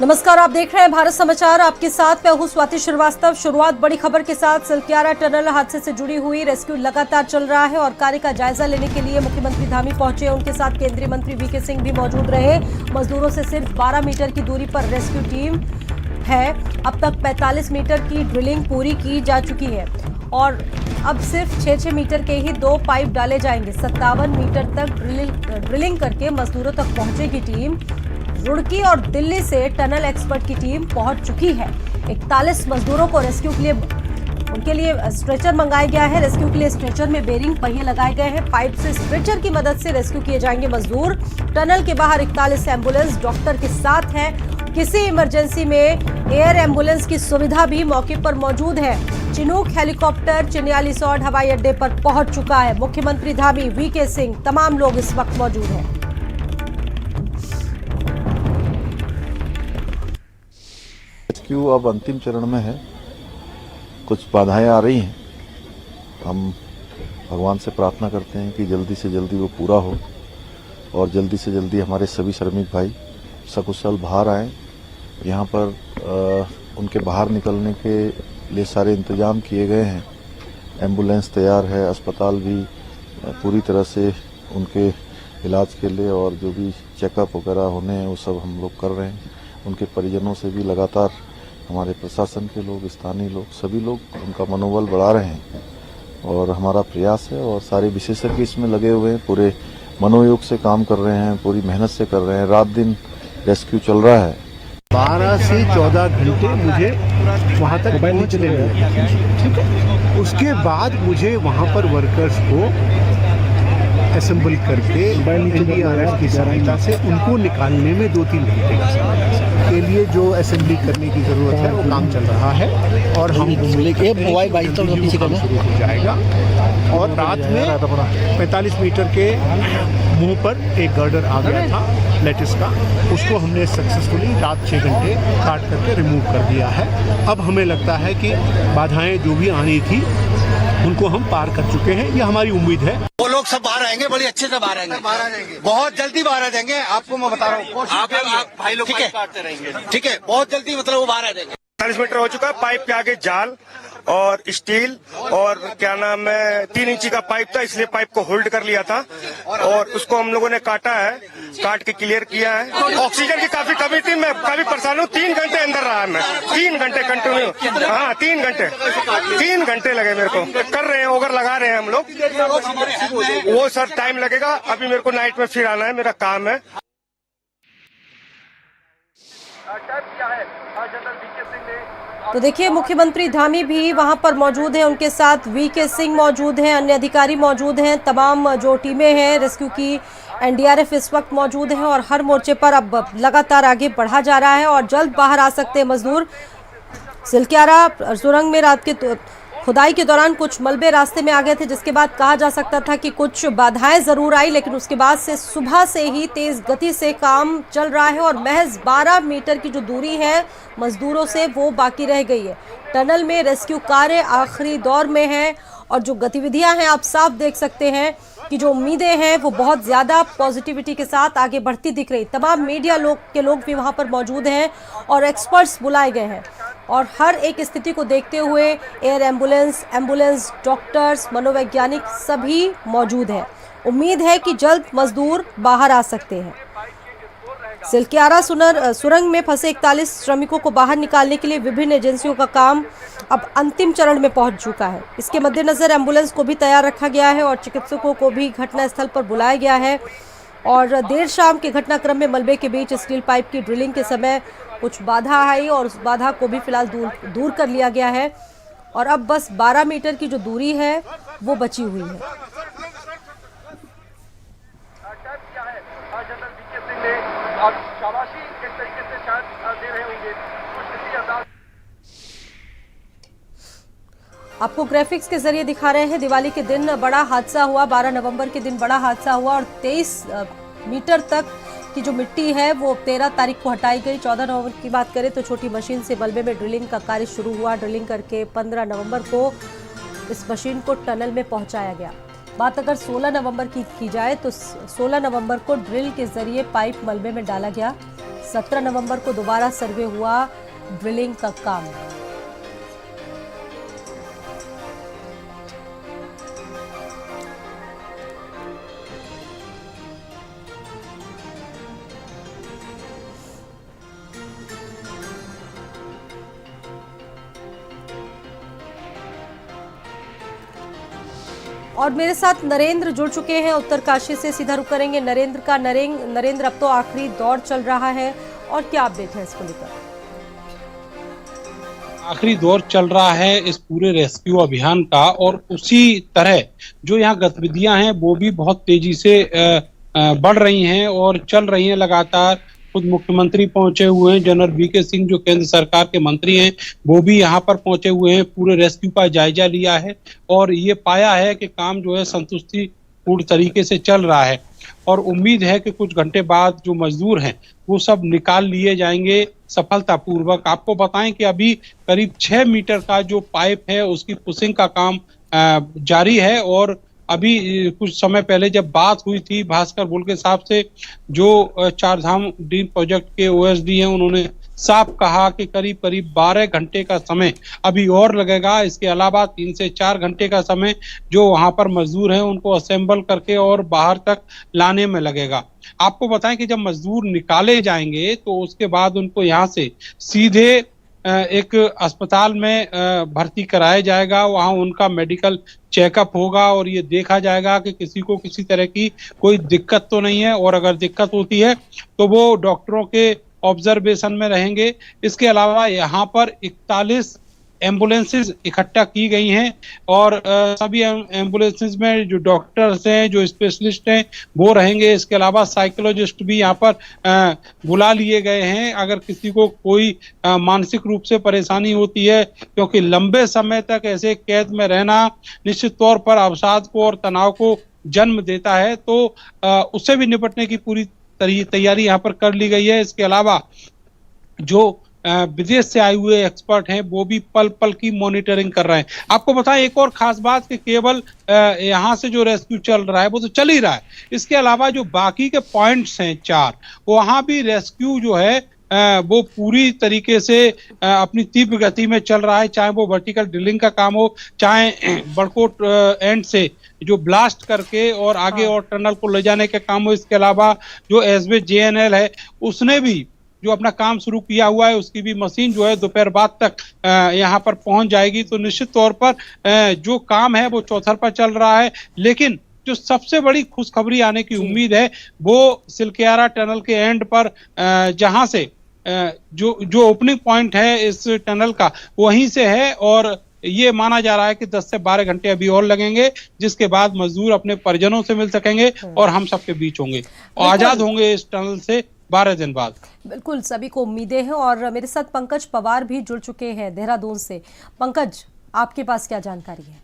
नमस्कार, आप देख रहे हैं भारत समाचार। आपके साथ मैं हूं स्वाति श्रीवास्तव। शुरुआत बड़ी खबर के साथ। सिलक्यारा टनल हादसे से जुड़ी हुई रेस्क्यू लगातार चल रहा है और कार्य का जायजा लेने के लिए मुख्यमंत्री धामी पहुंचे। उनके साथ केंद्रीय मंत्री वीके सिंह भी मौजूद रहे। मजदूरों से सिर्फ 12 मीटर की दूरी पर रेस्क्यू टीम है। अब तक 45 मीटर की ड्रिलिंग पूरी की जा चुकी है और अब सिर्फ 6-6 मीटर के ही 2 पाइप डाले जाएंगे। 57 मीटर तक ड्रिलिंग करके मजदूरों तक पहुंचेगी टीम। रुड़की और दिल्ली से टनल एक्सपर्ट की टीम पहुंच चुकी है। 41 मजदूरों को रेस्क्यू के लिए उनके लिए स्ट्रेचर मंगाया गया है। रेस्क्यू के लिए स्ट्रेचर में बेरिंग पहिए लगाए गए हैं। पाइप से स्ट्रेचर की मदद से रेस्क्यू किए जाएंगे मजदूर। टनल के बाहर 41 एम्बुलेंस डॉक्टर के साथ है। किसी इमरजेंसी में एयर एम्बुलेंस की सुविधा भी मौके पर मौजूद है। चिनूक हेलीकॉप्टर चिन्यालीसौड़ हवाई अड्डे पर पहुंच चुका है। मुख्यमंत्री धामी, वीके सिंह, तमाम लोग इस वक्त मौजूद हैं। रेस्क्यू अब अंतिम चरण में है। कुछ बाधाएं आ रही हैं। हम भगवान से प्रार्थना करते हैं कि जल्दी से जल्दी वो पूरा हो और जल्दी से जल्दी हमारे सभी श्रमिक भाई सकुशल बाहर आएँ। यहाँ पर उनके बाहर निकलने के लिए सारे इंतजाम किए गए हैं। एम्बुलेंस तैयार है, अस्पताल भी पूरी तरह से उनके इलाज के लिए और जो भी चेकअप वगैरह होने हैं वो सब हम लोग कर रहे हैं। उनके परिजनों से भी लगातार हमारे प्रशासन के लोग, स्थानीय लोग, सभी लोग उनका मनोबल बढ़ा रहे हैं और हमारा प्रयास है और सारे विशेषज्ञ इसमें लगे हुए हैं। पूरे मनोयोग से काम कर रहे हैं, पूरी मेहनत से कर रहे हैं। रात दिन रेस्क्यू चल रहा है। 12 से 14 घंटे मुझे वहाँ तक पहुँचने में लगे। ठीक है, उसके बाद मुझे वहाँ पर वर्कर्स को असेंबल करके एनडीआरएफ की सहायता से उनको निकालने में 2-3 घंटे का समय के लिए जो असेंबली करने की जरूरत है वो काम चल रहा है और हम शुरू हो जाएगा। और रात में 45 मीटर के मुंह पर एक गर्डर आ गया था लेटिस का, उसको हमने सक्सेसफुली रात 6 घंटे काट करके रिमूव कर दिया है। अब हमें लगता है कि बाधाएं जो भी आनी थी उनको हम पार कर चुके हैं, ये हमारी उम्मीद है। वो लोग सब बाहर आएंगे, बड़ी अच्छे से बाहर आएंगे, बहुत जल्दी बाहर आ जाएंगे। आपको मैं बता रहा हूँ, आप भाई लोग काटते रहेंगे। ठीक है, बहुत जल्दी मतलब वो बाहर आ जाएंगे। 40 मीटर हो चुका है। पाइप के आगे जाल और स्टील और क्या नाम है 3 इंची का पाइप था, इसलिए पाइप को होल्ड कर लिया था और उसको हम लोगों ने काटा है, काट के क्लियर किया है। ऑक्सीजन की काफी कमी थी, मैं काफी परेशान हूँ। 3 घंटे अंदर रहा मैं, 3 घंटे कंटिन्यू। हाँ, 3 घंटे लगे मेरे को। कर रहे हैं, ओवर लगा रहे हैं हम लोग। वो सर टाइम लगेगा। अभी मेरे को नाइट में फिर आना है, मेरा काम है। तो देखिए, मुख्यमंत्री धामी भी वहां पर मौजूद हैं। उनके साथ वीके सिंह मौजूद हैं, अन्य अधिकारी मौजूद हैं। तमाम जो टीमें हैं रेस्क्यू की, एनडीआरएफ इस वक्त मौजूद है और हर मोर्चे पर अब लगातार आगे बढ़ा जा रहा है और जल्द बाहर आ सकते हैं मजदूर। सिलक्यारा सुरंग में रात के खुदाई के दौरान कुछ मलबे रास्ते में आ गए थे, जिसके बाद कहा जा सकता था कि कुछ बाधाएं जरूर आई, लेकिन उसके बाद से सुबह से ही तेज गति से काम चल रहा है और महज 12 मीटर की जो दूरी है मजदूरों से वो बाकी रह गई है। टनल में रेस्क्यू कार्य आखिरी दौर में है और जो गतिविधियां हैं आप साफ देख सकते हैं कि जो उम्मीदें हैं वो बहुत ज़्यादा पॉजिटिविटी के साथ आगे बढ़ती दिख रही। तमाम मीडिया के लोग भी वहाँ पर मौजूद हैं और एक्सपर्ट्स बुलाए गए हैं और हर एक स्थिति को देखते हुए एयर एम्बुलेंस डॉक्टर्स, मनोवैज्ञानिक सभी मौजूद हैं। उम्मीद है कि जल्द मजदूर बाहर आ सकते हैं। सिलक्यारा सुरंग में फंसे 41 श्रमिकों को बाहर निकालने के लिए विभिन्न एजेंसियों का काम अब अंतिम चरण में पहुंच चुका है। इसके मद्देनजर एम्बुलेंस को भी तैयार रखा गया है और चिकित्सकों को भी घटनास्थल पर बुलाया गया है। और देर शाम के घटनाक्रम में मलबे के बीच स्टील पाइप की ड्रिलिंग के समय कुछ बाधा आई और उस बाधा को भी फिलहाल दूर कर लिया गया है और अब बस 12 मीटर की जो दूरी है वो बची हुई है। आपको ग्राफिक्स के जरिए दिखा रहे हैं। दिवाली के दिन बड़ा हादसा हुआ, 12 नवंबर के दिन बड़ा हादसा हुआ और 23 मीटर तक की जो मिट्टी है वो 13 तारीख को हटाई गई। 14 नवंबर की बात करें तो छोटी मशीन से मलबे में ड्रिलिंग का कार्य शुरू हुआ। ड्रिलिंग करके 15 नवंबर को इस मशीन को टनल में पहुंचाया गया। बात अगर 16 नवंबर की जाए तो 16 नवंबर को ड्रिल के जरिए पाइप मलबे में डाला गया। 17 नवंबर को दोबारा सर्वे हुआ ड्रिलिंग का काम। और मेरे साथ नरेंद्र जुड़ चुके हैं उत्तरकाशी से, सीधा रुक करेंगे नरेंद्र का। नरेंद्र, अब तो आखिरी दौर चल रहा है और क्या अपडेट है इसको लेकर? आखिरी दौर चल रहा है इस पूरे रेस्क्यू अभियान का, और उसी तरह जो यहाँ गतिविधियां हैं वो भी बहुत तेजी से बढ़ रही हैं और चल रही हैं लगातार। खुद मुख्यमंत्री पहुंचे हुए हैं, जनरल वीके सिंह जो केंद्र सरकार के मंत्री हैं वो भी यहाँ पर पहुंचे हुए हैं, पूरे रेस्क्यू का जायजा लिया है और ये पाया है कि काम जो है संतुष्टिपूर्ण तरीके से चल रहा है। और उम्मीद है कि कुछ घंटे बाद जो मजदूर हैं वो सब निकाल लिए जाएंगे सफलतापूर्वक। आपको बताएं कि अभी करीब 6 मीटर का जो पाइप है उसकी पुशिंग का काम जारी है। और अभी कुछ समय पहले जब बात हुई थी भास्कर बुल्के साहब से, जो चारधाम ड्रीम प्रोजेक्ट के ओएसडी हैं, उन्होंने साफ कहा कि करीब 12 घंटे का समय अभी और लगेगा। इसके अलावा 3 से 4 घंटे का समय जो वहां पर मजदूर हैं उनको असेंबल करके और बाहर तक लाने में लगेगा। आपको बताएं कि जब मजदूर निकाले जाएंगे तो उसके बाद उनको यहाँ से सीधे एक अस्पताल में भर्ती कराया जाएगा। वहां उनका मेडिकल चेकअप होगा और ये देखा जाएगा कि किसी को किसी तरह की कोई दिक्कत तो नहीं है, और अगर दिक्कत होती है तो वो डॉक्टरों के ऑब्जर्वेशन में रहेंगे। इसके अलावा यहाँ पर 41 एम्बुलेंसेज इकट्ठा की गई हैं और सभी एम्बुलेंसेज में जो डॉक्टर्स हैं, जो स्पेशलिस्ट हैं वो रहेंगे। इसके अलावा साइकोलॉजिस्ट भी यहाँ पर बुला लिए गए हैं अगर किसी को कोई मानसिक रूप से परेशानी होती है, क्योंकि लंबे समय तक ऐसे कैद में रहना निश्चित तौर पर अवसाद को और तनाव को जन्म देता है, तो उससे भी निपटने की पूरी तैयारी यहाँ पर कर ली गई है। इसके अलावा जो विदेश से आए हुए एक्सपर्ट हैं वो भी पल पल की मॉनिटरिंग कर रहे हैं। आपको बताएं एक और खास बात कि केवल यहाँ से जो रेस्क्यू चल रहा है वो तो चल ही रहा है, इसके अलावा जो बाकी के पॉइंट्स हैं 4, वहां भी रेस्क्यू जो है वो पूरी तरीके से अपनी तीव्र गति में चल रहा है। चाहे वो वर्टिकल ड्रिलिंग का काम हो, चाहे बड़कोट एंड से जो ब्लास्ट करके और आगे और टनल को ले जाने का काम हो। इसके अलावा जो SBJNL है उसने भी जो अपना काम शुरू किया हुआ है, उसकी भी मशीन जो है दोपहर बाद तक यहाँ पर पहुंच जाएगी। तो निश्चित तौर पर जो काम है वो चौतरफा चल रहा है, लेकिन जो सबसे बड़ी खुशखबरी आने की उम्मीद है वो सिलकियारा टनल के एंड पर जहां से जो ओपनिंग पॉइंट है इस टनल का वहीं से है, और ये माना जा रहा है कि 10 से 12 घंटे अभी और लगेंगे, जिसके बाद मजदूर अपने परिजनों से मिल सकेंगे और हम सबके बीच होंगे और आजाद होंगे इस टनल से 12 दिन बाद। बिल्कुल, सभी को उम्मीदें हैं। और मेरे साथ पंकज पवार भी जुड़ चुके हैं देहरादून से। पंकज, आपके पास क्या जानकारी है?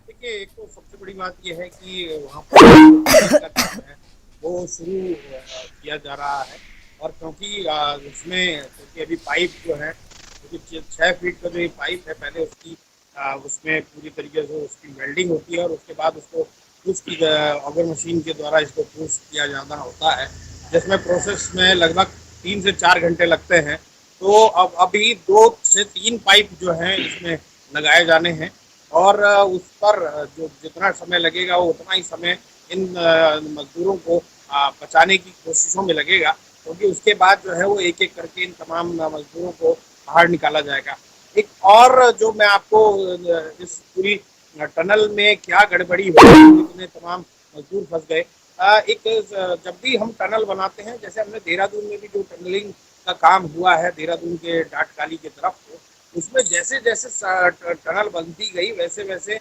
देखिए, एक तो सबसे बड़ी बात यह है कि वहाँ पर वो शुरू किया जा रहा है, और क्योंकि उसमें अभी पाइप जो है 6 फीट का जो ये पाइप है, पहले उसमें पूरी तरीके से उसकी वेल्डिंग होती है और उसके बाद उसको पुश की ऑगर मशीन के द्वारा इसको पुश किया जाना होता है, जिसमें प्रोसेस में लगभग 3 से 4 घंटे लगते हैं। तो अब अभी 2 से 3 पाइप जो हैं इसमें लगाए जाने हैं, और उस पर जो जितना समय लगेगा वो उतना ही समय इन मजदूरों को बचाने की कोशिशों में लगेगा, क्योंकि उसके बाद जो है वो एक एक करके इन तमाम मजदूरों को बाहर निकाला जाएगा। एक और जो मैं आपको इस पूरी टनल में क्या गड़बड़ी हुई, इतने तमाम मजदूर फंस गए। जब भी हम टनल बनाते हैं, जैसे हमने देहरादून में भी जो टनलिंग का काम हुआ है देहरादून के डाटकाली की तरफ, उसमें जैसे जैसे टनल बनती गई वैसे वैसे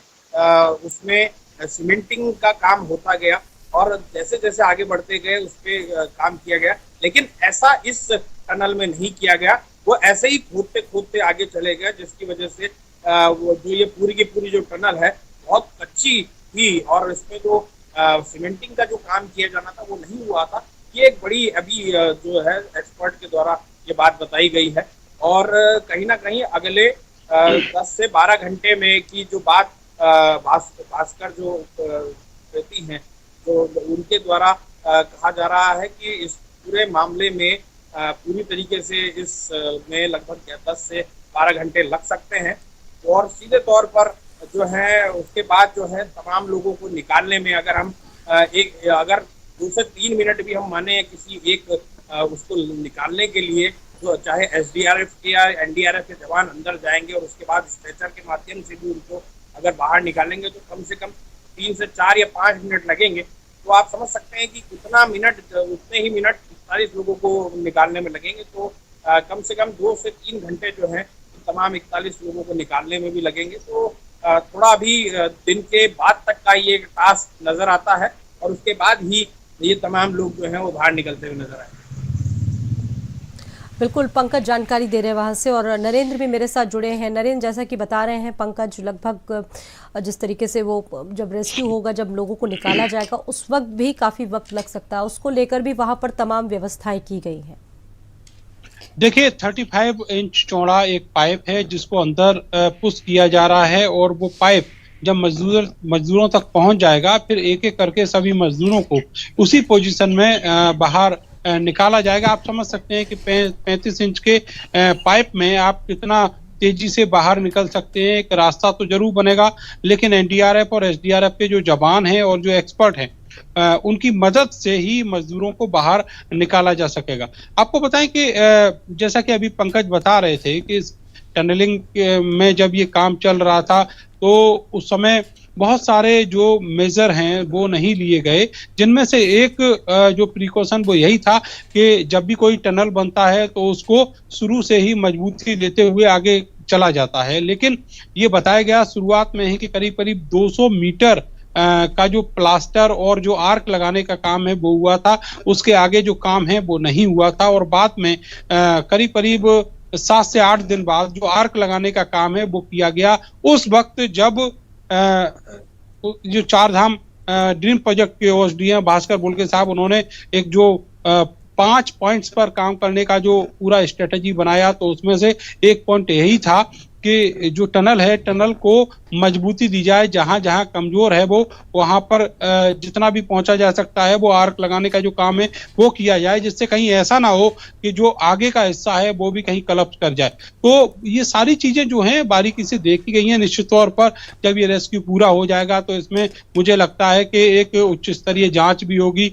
उसमें सीमेंटिंग का काम होता गया, और जैसे जैसे आगे बढ़ते गए उस पर काम किया गया। लेकिन ऐसा इस टनल में नहीं किया गया, वो ऐसे ही खोदते खोदते आगे चले गए, जिसकी वजह से वो जो ये पूरी की पूरी जो टनल है बहुत कच्ची थी, और इसमें जो सीमेंटिंग का जो काम किया जाना था वो नहीं हुआ था। ये एक बड़ी अभी जो है एक्सपर्ट के द्वारा ये बात बताई गई है, और कहीं ना कहीं अगले 10 से 12 घंटे में की जो बात भास्कर जो देती हैं, तो उनके द्वारा कहा जा रहा है कि इस पूरे मामले में पूरी तरीके से इस में लगभग 10 से 12 घंटे लग सकते हैं और सीधे तौर पर जो है उसके बाद जो है तमाम लोगों को निकालने में अगर हम अगर 2 से 3 मिनट भी हम माने किसी एक उसको निकालने के लिए, तो चाहे SDRF के या NDRF के जवान अंदर जाएंगे और उसके बाद स्ट्रेचर के माध्यम से भी उनको अगर बाहर निकालेंगे तो कम से कम 3 से 4 या 5 मिनट लगेंगे। तो आप समझ सकते हैं कि उतने ही मिनट 41 लोगों को निकालने में लगेंगे। तो कम से कम 2 से 3 घंटे जो है तमाम 41 लोगों को निकालने में भी लगेंगे। तो थोड़ा अभी दिन के बाद तक का ये टास्क नजर आता है और उसके बाद ही ये तमाम लोग जो हैं वो बाहर निकलते हुए नजर आए। बिल्कुल, पंकज जानकारी दे रहे हैं वहाँ से और नरेंद्र भी मेरे साथ जुड़े हैं। नरेंद्र, जैसा कि बता रहे हैं पंकज, लगभग जिस तरीके से वो जब रेस्क्यू होगा, जब लोगों को निकाला जाएगा, उस वक्त भी काफ़ी वक्त लग सकता है। उसको लेकर भी वहाँ पर तमाम व्यवस्थाएं की गई हैं। देखिए, 35 इंच चौड़ा एक पाइप है जिसको अंदर पुश किया जा रहा है और वो पाइप जब मजदूरों तक पहुंच जाएगा फिर एक एक करके सभी मजदूरों को उसी पोजीशन में बाहर निकाला जाएगा। आप समझ सकते हैं कि 35 इंच के पाइप में आप कितना तेजी से बाहर निकल सकते हैं। एक रास्ता तो जरूर बनेगा, लेकिन NDRF और SDRF के जो जवान हैं और जो एक्सपर्ट हैं उनकी मदद से ही मजदूरों को बाहर निकाला जा सकेगा। आपको बताएं कि जैसा कि अभी पंकज बता रहे थे कि टनलिंग में जब ये काम चल रहा था तो उस समय बहुत सारे जो मेजर हैं वो नहीं लिए गए, जिनमें से एक जो प्रिकॉशन वो यही था कि जब भी कोई टनल बनता है तो उसको शुरू से ही मजबूती देते हुए आगे चला जाता है। लेकिन ये बताया गया शुरुआत में ही कि करीब करीब 200 मीटर का जो प्लास्टर और जो आर्क लगाने का काम है वो हुआ था, उसके आगे जो काम है वो नहीं हुआ था। और बाद में करीब करीब 7 से 8 दिन बाद जो आर्क लगाने का काम है वो किया गया। उस वक्त जब जो चारधाम ड्रीम प्रोजेक्ट के OSDM भास्कर बुल्के साहब, उन्होंने एक जो 5 पॉइंट्स पर काम करने का जो पूरा स्ट्रेटेजी बनाया, तो उसमें से एक पॉइंट यही था कि जो टनल है, टनल को मजबूती दी जाए, जहां जहां कमजोर है वो वहां पर जितना भी पहुंचा जा सकता है वो आर्क लगाने का जो काम है वो किया जाए, जिससे कहीं ऐसा ना हो कि जो आगे का हिस्सा है वो भी कहीं कलप्स कर जाए। तो ये सारी चीजें जो हैं बारीकी से देखी गई हैं। निश्चित तौर पर जब ये रेस्क्यू पूरा हो जाएगा तो इसमें मुझे लगता है कि एक उच्च स्तरीय जांच भी होगी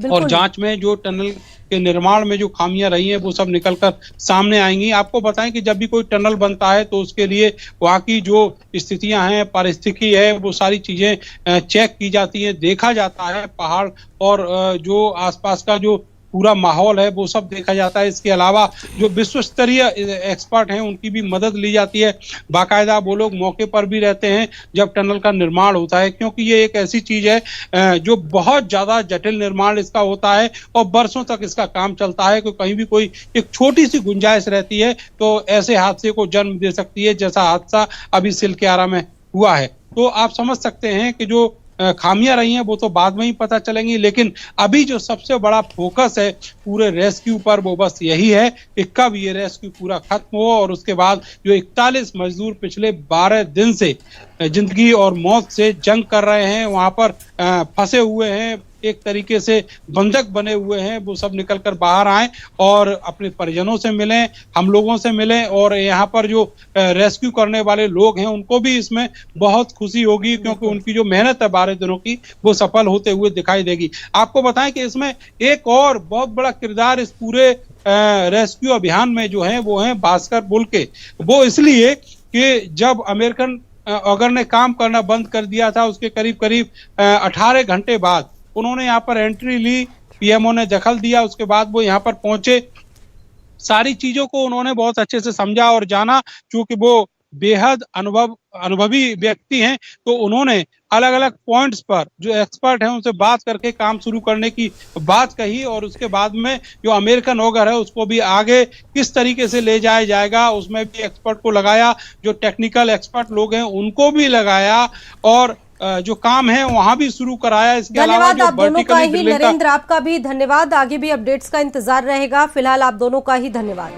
और जांच में जो टनल के निर्माण में जो खामियां रही हैं वो सब निकलकर सामने आएंगी। आपको बताएं कि जब भी कोई टनल बनता है तो उसके लिए वहाँ की जो स्थितियां हैं, पारिस्थितिकी है, वो सारी चीजें चेक की जाती हैं, देखा जाता है। पहाड़ और जो आसपास का जो पूरा माहौल है वो सब देखा जाता है। इसके अलावा जो विश्व स्तरीय एक्सपर्ट हैं उनकी भी मदद ली जाती है। बाकायदा वो लोग मौके पर भी रहते हैं जब टनल का निर्माण होता है, क्योंकि ये एक ऐसी चीज है जो बहुत ज्यादा जटिल निर्माण इसका होता है और बरसों तक इसका काम चलता है। कहीं भी कोई एक छोटी सी गुंजाइश रहती है तो ऐसे हादसे को जन्म दे सकती है, जैसा हादसा अभी सिलक्यारा में हुआ है। तो आप समझ सकते हैं कि जो खामियां रही हैं वो तो बाद में ही पता चलेंगी, लेकिन अभी जो सबसे बड़ा फोकस है पूरे रेस्क्यू पर वो बस यही है कि कब ये रेस्क्यू पूरा खत्म हो और उसके बाद जो 41 मजदूर पिछले 12 दिन से जिंदगी और मौत से जंग कर रहे हैं, वहां पर फंसे हुए हैं, एक तरीके से बंधक बने हुए हैं, वो सब निकलकर बाहर आए और अपने परिजनों से मिलें, हम लोगों से मिलें। और यहाँ पर जो रेस्क्यू करने वाले लोग हैं उनको भी इसमें बहुत खुशी होगी, क्योंकि उनकी जो मेहनत है 12 दिनों की वो सफल होते हुए दिखाई देगी। आपको बताएं कि इसमें एक और बहुत बड़ा किरदार इस पूरे रेस्क्यू अभियान में जो है वो है भास्कर बुल्के। वो इसलिए कि जब अमेरिकन अगर ने काम करना बंद कर दिया था उसके करीब करीब 18 घंटे बाद उन्होंने यहाँ पर एंट्री ली, पीएमओ ने दखल दिया, उसके बाद वो यहाँ पर पहुंचे, सारी चीजों को उन्होंने बहुत अच्छे से समझा और जाना। क्योंकि वो बेहद अनुभवी व्यक्ति हैं तो उन्होंने अलग अलग पॉइंट्स पर जो एक्सपर्ट हैं उनसे बात करके काम शुरू करने की बात कही और उसके बाद में जो अमेरिकन ऑगर है उसको भी आगे किस तरीके से ले जाया जाएगा उसमें भी एक्सपर्ट को लगाया, जो टेक्निकल एक्सपर्ट लोग हैं उनको भी लगाया और जो काम है वहां भी शुरू कराया। इसके अलावा धन्यवाद आप दोनों का ही। नरेंद्र, आपका भी धन्यवाद। आगे भी अपडेट्स का इंतजार रहेगा। फिलहाल आप दोनों का ही धन्यवाद।